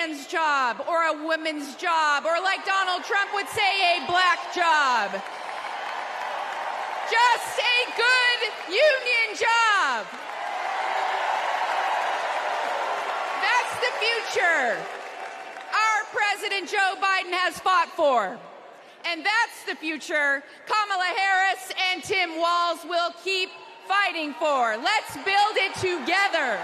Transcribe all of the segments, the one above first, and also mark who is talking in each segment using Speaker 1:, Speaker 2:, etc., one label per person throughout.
Speaker 1: man's job or a woman's job, or like Donald Trump would say, a black job. Just a good union job. That's the future our President Joe Biden has fought for. And that's the future Kamala Harris and Tim Walz will keep fighting for. Let's build it together.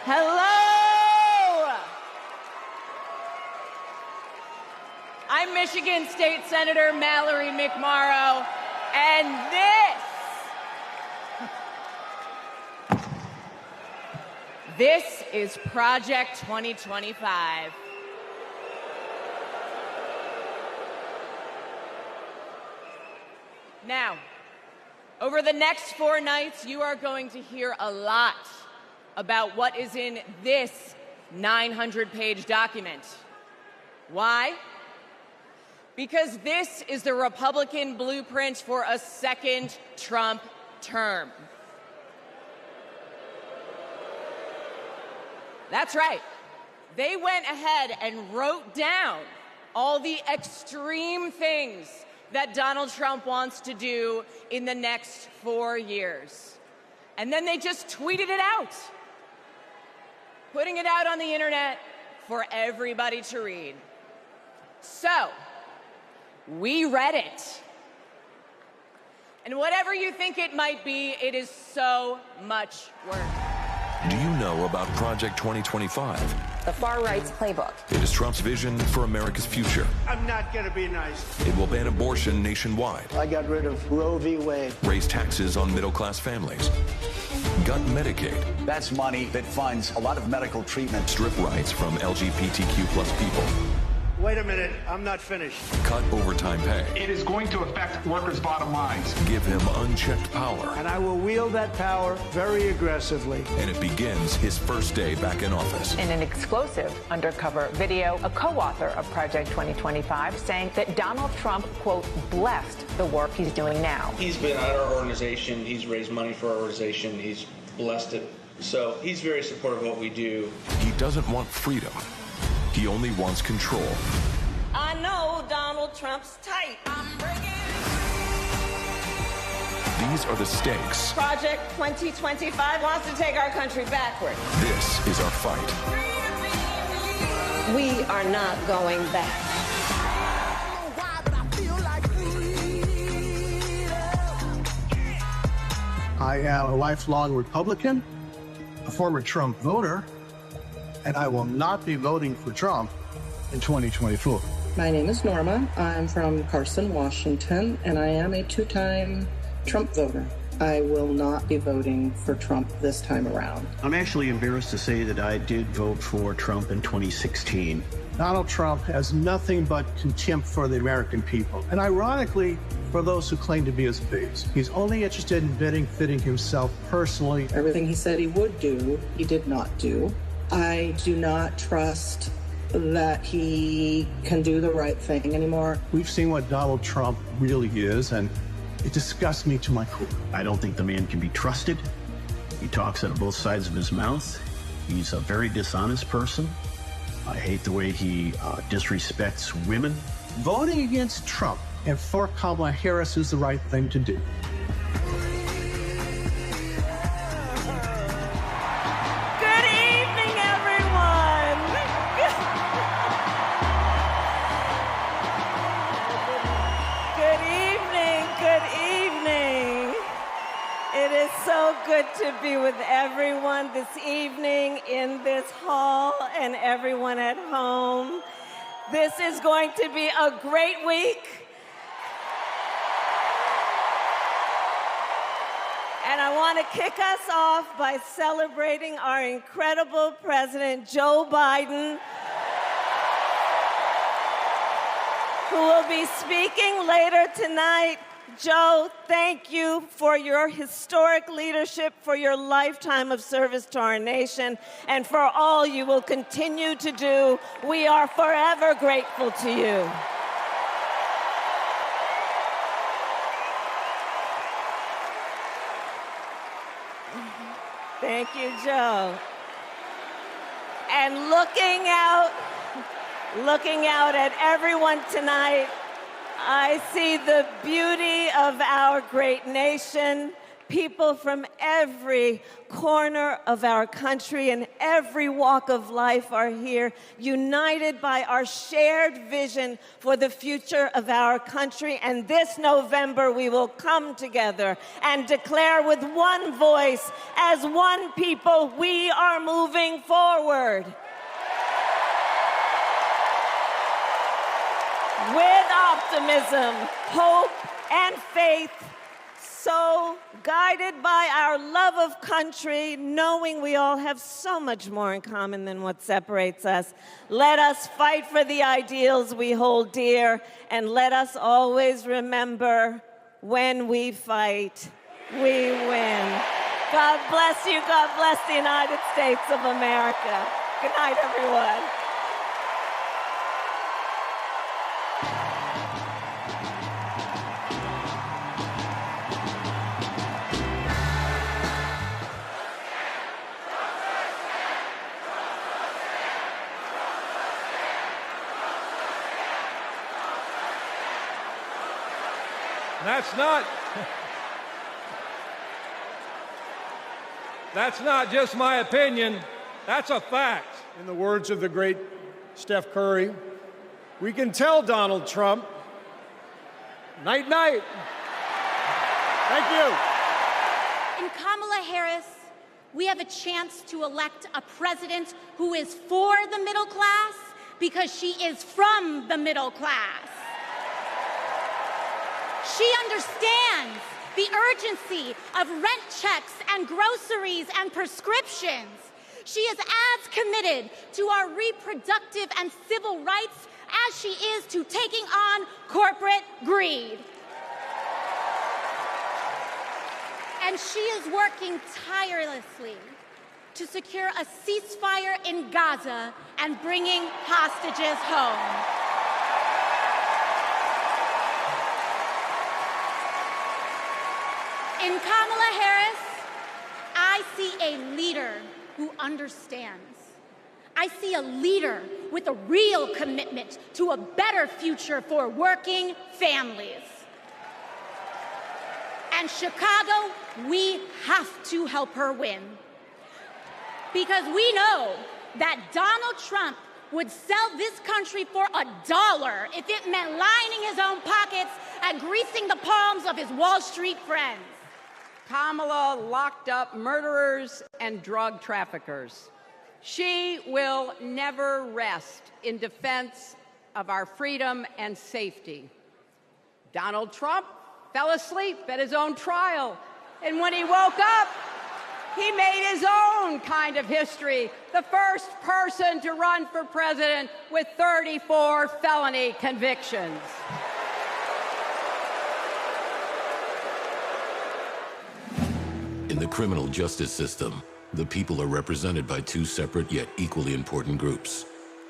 Speaker 2: Hello! I'm Michigan State Senator Mallory McMorrow, and this is Project 2025. Now, over the next 4 nights, you are going to hear a lot about what is in this 900-page document. Why? Because this is the Republican blueprint for a second Trump term. That's right. They went ahead and wrote down all the extreme things that Donald Trump wants to do in the next 4 years. And then they just tweeted it out, putting it out on the internet for everybody to read. So, we read it. And whatever you think it might be, it is so much work.
Speaker 3: Do you know about Project 2025?
Speaker 4: The far right's playbook.
Speaker 3: It is Trump's vision for America's future.
Speaker 5: I'm not going to be nice.
Speaker 3: It will ban abortion nationwide.
Speaker 5: I got rid of Roe v. Wade.
Speaker 3: Raise taxes on middle-class families. Gut Medicaid.
Speaker 6: That's money that funds a lot of medical treatment.
Speaker 3: Strip rights from LGBTQ plus people.
Speaker 5: Wait a minute, I'm not finished.
Speaker 3: Cut overtime pay.
Speaker 7: It is going to affect workers' bottom lines.
Speaker 3: Give him unchecked power.
Speaker 5: And I will wield that power very aggressively.
Speaker 3: And it begins his first day back in office.
Speaker 4: In an exclusive undercover video, a co-author of Project 2025 saying that Donald Trump, quote, blessed the work he's doing now.
Speaker 8: He's been at our organization. He's raised money for our organization. He's blessed it. So he's very supportive of what we do.
Speaker 3: He doesn't want freedom. He only wants control.
Speaker 2: I know Donald Trump's tight.
Speaker 3: These are the stakes.
Speaker 2: Project 2025 wants to take our country backward.
Speaker 3: This is our fight.
Speaker 2: We are not going back.
Speaker 9: I am a lifelong Republican, a former Trump voter, and I will not be voting for Trump in 2024.
Speaker 10: My name is Norma. I'm from Carson, Washington, and I am a 2-time Trump voter. I will not be voting for Trump this time around.
Speaker 11: I'm actually embarrassed to say that I did vote for Trump in 2016.
Speaker 9: Donald Trump has nothing but contempt for the American people, and ironically, for those who claim to be his base. He's only interested in benefiting himself personally.
Speaker 10: Everything he said he would do, he did not do. I do not trust that he can do the right thing anymore.
Speaker 9: We've seen what Donald Trump really is, and it disgusts me to my core.
Speaker 11: I don't think the man can be trusted. He talks out of both sides of his mouth. He's a very dishonest person. I hate the way he disrespects women.
Speaker 9: Voting against Trump and for Kamala Harris is the right thing to do.
Speaker 2: So good to be with everyone this evening in this hall and everyone at home. This is going to be a great week. And I want to kick us off by celebrating our incredible President Joe Biden, who will be speaking later tonight. Joe, thank you for your historic leadership, for your lifetime of service to our nation, and for all you will continue to do. We are forever grateful to you.
Speaker 12: Thank you, Joe. And looking out at everyone tonight, I see the beauty of our great nation. People from every corner of our country and every walk of life are here, united by our shared vision for the future of our country. And this November, we will come together and declare with one voice, as one people, we are moving forward. With optimism, hope, and faith, so guided by our love of country, knowing we all have so much more in common than what separates us, let us fight for the ideals we hold dear, and let us always remember, when we fight, we win. God bless you. God bless the United States of America. Good night, everyone.
Speaker 13: That's not just my opinion, that's a fact.
Speaker 14: In the words of the great Steph Curry, we can tell Donald Trump, night, night. Thank you.
Speaker 15: In Kamala Harris, we have a chance to elect a president who is for the middle class because she is from the middle class. She understands the urgency of rent checks and groceries and prescriptions. She is as committed to our reproductive and civil rights as she is to taking on corporate greed. And she is working tirelessly to secure a ceasefire in Gaza and bringing hostages home. In Kamala Harris, I see a leader who understands. I see a leader with a real commitment to a better future for working families. And Chicago, we have to help her win. Because we know that Donald Trump would sell this country for $1 if it meant lining his own pockets and greasing the palms of his Wall Street friends.
Speaker 1: Kamala locked up murderers and drug traffickers. She will never rest in defense of our freedom and safety. Donald Trump fell asleep at his own trial, and when he woke up, he made his own kind of history, the first person to run for president with 34 felony convictions.
Speaker 16: In the criminal justice system, the people are represented by two separate yet equally important groups: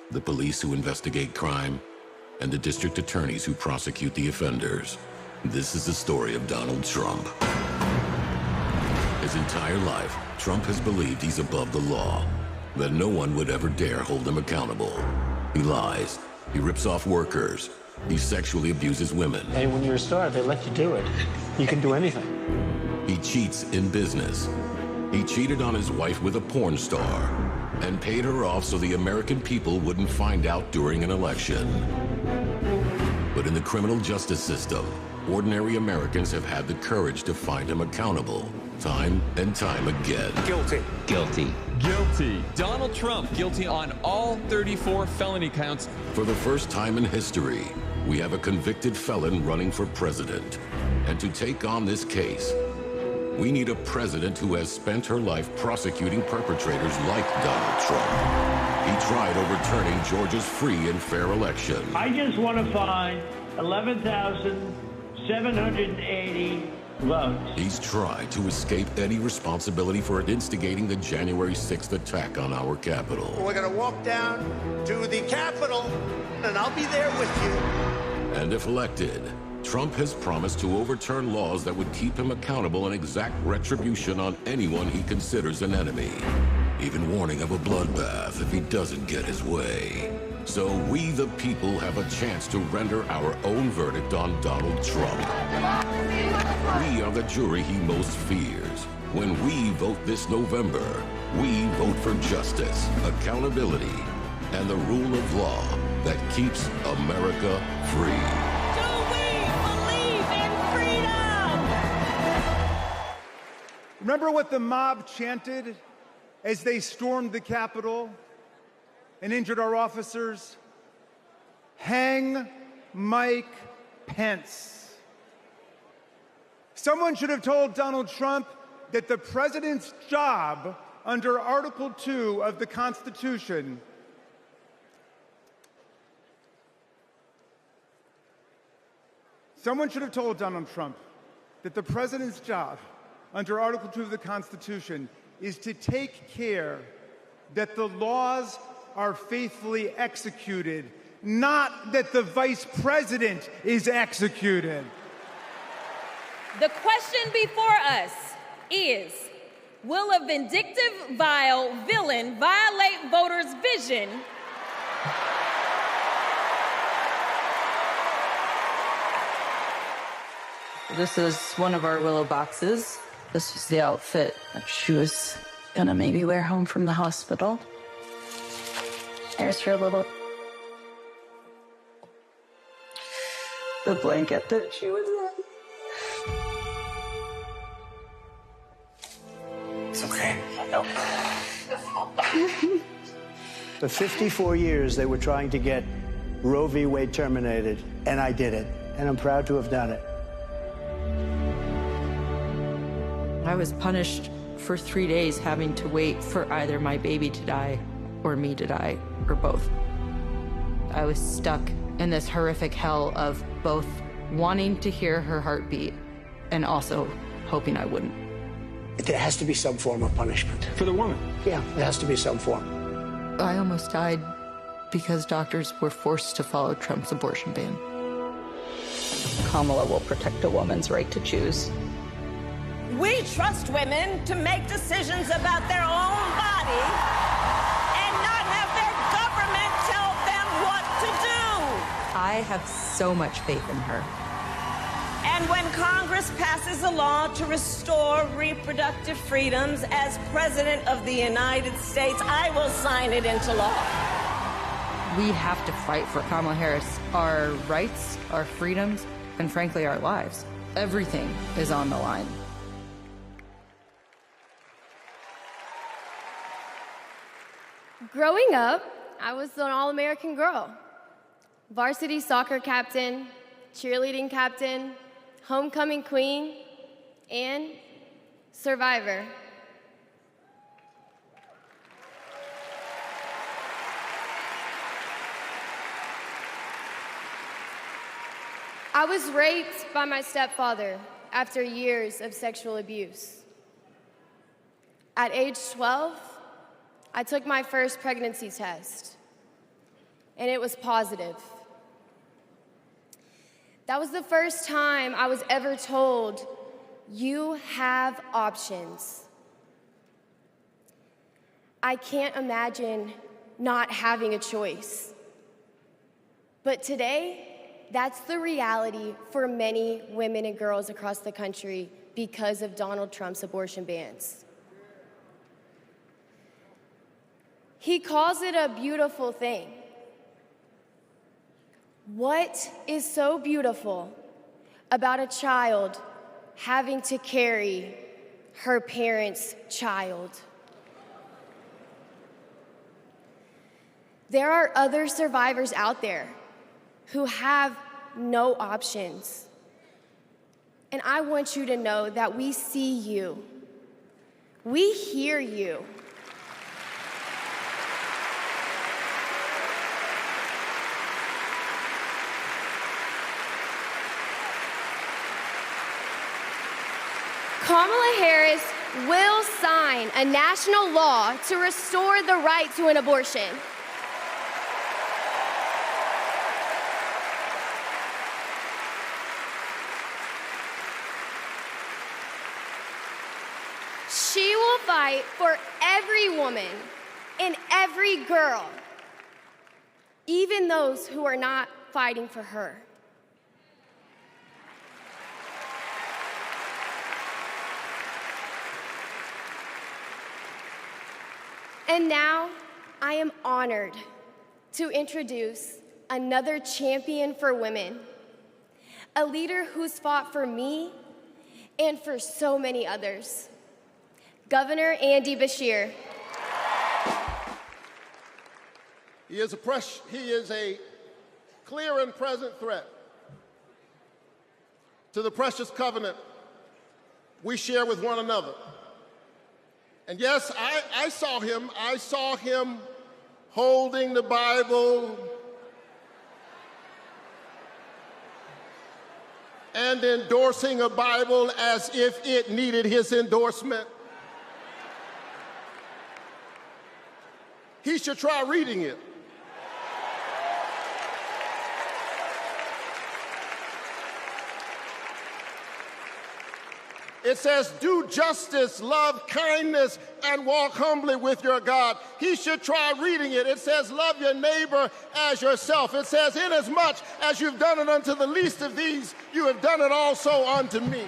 Speaker 16: the police who investigate crime and the district attorneys who prosecute the offenders. This is the story of Donald Trump. His entire life, Trump has believed he's above the law, that no one would ever dare hold him accountable. He lies, he rips off workers, he sexually abuses women.
Speaker 17: Hey, when you're a star, they let you do it. You can do anything.
Speaker 16: He cheats in business. He cheated on his wife with a porn star and paid her off so the American people wouldn't find out during an election. But in the criminal justice system, ordinary Americans have had the courage to find him accountable, time and time again.
Speaker 18: Guilty.
Speaker 16: Guilty.
Speaker 18: Guilty. Donald Trump, guilty on all 34 felony counts.
Speaker 16: For the first time in history, we have a convicted felon running for president. And to take on this case, we need a president who has spent her life prosecuting perpetrators like Donald Trump. He tried overturning Georgia's free and fair election.
Speaker 19: I just want to find 11,780 votes.
Speaker 16: He's tried to escape any responsibility for instigating the January 6th attack on our Capitol.
Speaker 5: We're going to walk down to the Capitol, and I'll be there with you.
Speaker 16: And if elected, Trump has promised to overturn laws that would keep him accountable and exact retribution on anyone he considers an enemy, even warning of a bloodbath if he doesn't get his way. So we, the people, have a chance to render our own verdict on Donald Trump. We are the jury he most fears. When we vote this November, we vote for justice, accountability, and the rule of law that keeps America free.
Speaker 2: Do we believe in freedom?
Speaker 20: Remember what the mob chanted as they stormed the Capitol and injured our officers? Hang Mike Pence. Someone should have told Donald Trump that the president's job under Article 2 of the Constitution Someone should have told Donald Trump that the president's job under Article 2 of the Constitution is to take care that the laws are faithfully executed, not that the vice president is executed.
Speaker 2: The question before us is, will a vindictive, vile villain violate voters' vision
Speaker 21: This is one of our Willow boxes. This was the outfit that she was gonna maybe wear home from the hospital. There's her little... the blanket that she was in.
Speaker 17: It's okay. No.
Speaker 5: For 54 years, they were trying to get Roe v. Wade terminated, and I did it, and I'm proud to have done it.
Speaker 21: I was punished for 3 days having to wait for either my baby to die or me to die, or both. I was stuck in this horrific hell of both wanting to hear her heartbeat and also hoping I wouldn't.
Speaker 5: There has to be some form of punishment.
Speaker 17: For the woman?
Speaker 5: Yeah, there has to be some form.
Speaker 21: I almost died because doctors were forced to follow Trump's abortion ban. Kamala will protect a woman's right to choose.
Speaker 12: We trust women to make decisions about their own body and not have their government tell them what to do.
Speaker 21: I have so much faith in her.
Speaker 12: And when Congress passes a law to restore reproductive freedoms as President of the United States, I will sign it into law.
Speaker 21: We have to fight for Kamala Harris, our rights, our freedoms, and frankly, our lives. Everything is on the line.
Speaker 22: Growing up, I was an all-American girl. Varsity soccer captain, cheerleading captain, homecoming queen, and survivor. I was raped by my stepfather after years of sexual abuse. At age 12, I took my first pregnancy test, and it was positive. That was the first time I was ever told, you have options. I can't imagine not having a choice. But today, that's the reality for many women and girls across the country because of Donald Trump's abortion bans. He calls it a beautiful thing. What is so beautiful about a child having to carry her parent's child? There are other survivors out there who have no options. And I want you to know that we see you. We hear you. Kamala Harris will sign a national law to restore the right to an abortion. She will fight for every woman and every girl, even those who are not fighting for her. And now, I am honored to introduce another champion for women, a leader who's fought for me and for so many others, Governor Andy Beshear.
Speaker 6: He is a clear and present threat to the precious covenant we share with one another. And yes, I saw him holding the Bible and endorsing a Bible as if it needed his endorsement. He should try reading it. It says, do justice, love kindness, and walk humbly with your God. He should try reading it. It says, love your neighbor as yourself. It says, inasmuch as you've done it unto the least of these, you have done it also unto me.